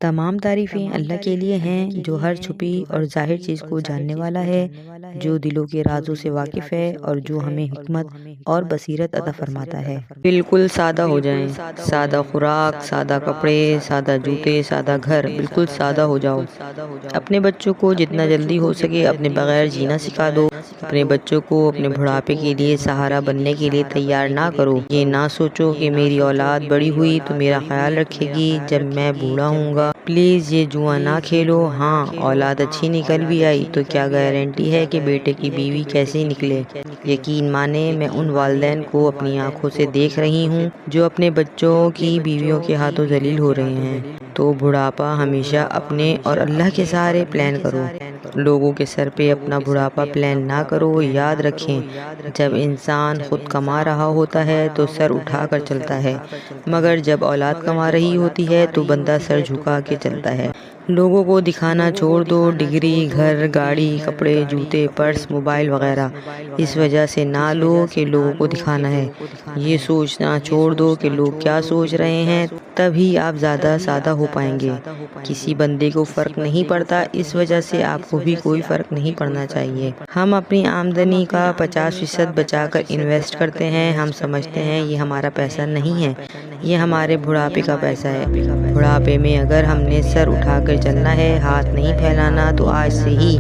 تمام تعریفیں اللہ کے لیے ہیں جو ہر چھپی اور ظاہر چیز کو جاننے والا ہے، جو دلوں کے رازوں سے واقف ہے اور جو ہمیں حکمت اور بصیرت عطا فرماتا ہے۔ بالکل سادہ ہو جائیں، سادہ خوراک، سادہ کپڑے، سادہ جوتے، سادہ گھر، بالکل سادہ ہو جاؤ۔ اپنے بچوں کو جتنا جلدی ہو سکے اپنے بغیر جینا سکھا دو۔ اپنے بچوں کو اپنے بڑھاپے کے لیے سہارا بننے کے لیے تیار نہ کرو۔ یہ نہ سوچو کہ میری اولاد بڑی ہوئی تو میرا خیال رکھے گی جب میں بوڑھا ہوں گا۔ پلیز یہ جوا نہ کھیلو۔ ہاں، اولاد اچھی نکل بھی آئی تو کیا گارنٹی ہے کہ بیٹے کی بیوی کیسی نکلے؟ یقین مانے میں ان والدین کو اپنی آنکھوں سے دیکھ رہی ہوں جو اپنے بچوں کی بیویوں کے ہاتھوں ذلیل ہو رہے ہیں۔ تو بڑھاپا ہمیشہ اپنے اور اللہ کے سہارے پلان کرو، لوگوں کے سر پہ اپنا بڑھاپا پلان نہ کرو۔ یاد رکھیں، جب انسان خود کما رہا ہوتا ہے تو سر اٹھا کر چلتا ہے، مگر جب اولاد کما رہی ہوتی ہے تو بندہ سر جھکا کے چلتا ہے۔ لوگوں کو دکھانا چھوڑ دو، ڈگری، گھر، گاڑی، کپڑے، جوتے، پرس، موبائل وغیرہ اس وجہ سے نہ لو کہ لوگوں کو دکھانا ہے۔ یہ سوچنا چھوڑ دو کہ لوگ کیا سوچ رہے ہیں، تبھی آپ زیادہ سادہ ہو پائیں گے۔ کسی بندے کو فرق نہیں پڑتا، اس وجہ سے آپ کو بھی کوئی فرق نہیں پڑنا چاہیے۔ ہم اپنی آمدنی کا 50% بچا کر انویسٹ کرتے ہیں۔ ہم سمجھتے ہیں یہ ہمارا پیسہ نہیں ہے، یہ ہمارے بڑھاپے کا پیسہ ہے۔ بڑھاپے میں اگر ہم نے سر اٹھا کر چلنا ہے، ہاتھ نہیں پھیلانا، تو آج سے ہی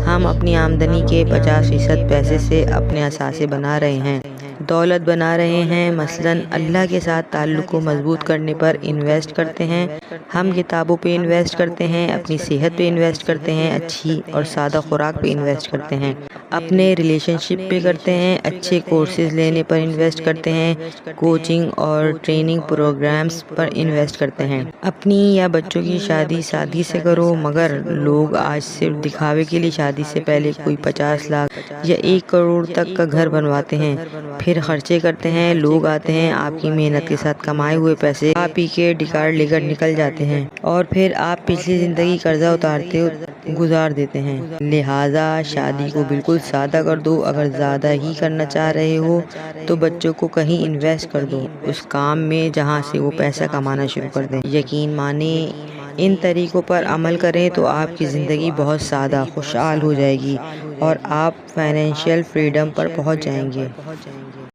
ہم اپنی آمدنی کے 50% پیسے سے اپنے اثاثے بنا رہے ہیں، دولت بنا رہے ہیں۔ مثلاً اللہ کے ساتھ تعلق کو مضبوط کرنے پر انویسٹ کرتے ہیں، ہم کتابوں پہ انویسٹ کرتے ہیں، اپنی صحت پہ انویسٹ کرتے ہیں، اچھی اور سادہ خوراک پہ انویسٹ کرتے ہیں، اپنے ریلیشن شپ پہ کرتے ہیں، اچھے کورسز لینے پر انویسٹ کرتے ہیں، کوچنگ اور ٹریننگ پروگرامز پر انویسٹ کرتے ہیں۔ اپنی یا بچوں کی شادی سادگی سے کرو، مگر لوگ آج صرف دکھاوے کے لیے شادی سے پہلے کوئی 50 لاکھ یا 1 کروڑ تک کا گھر بنواتے ہیں، پھر خرچے کرتے ہیں۔ لوگ آتے ہیں، آپ کی محنت کے ساتھ کمائے ہوئے پیسے کھا پی کے ڈکارڈ لے کر نکل جاتے ہیں، اور پھر آپ پچھلی زندگی قرضہ اتارتے گزار دیتے ہیں۔ لہٰذا شادی کو بالکل سادہ کر دو۔ اگر زیادہ ہی کرنا چاہ رہے ہو تو بچوں کو کہیں انویسٹ کر دو، اس کام میں جہاں سے وہ پیسہ کمانا شروع کر دیں۔ یقین مانیں، ان طریقوں پر عمل کریں تو آپ کی زندگی بہت سادہ، خوشحال ہو جائے گی اور آپ فائنینشیل فریڈم پر پہنچ جائیں گے۔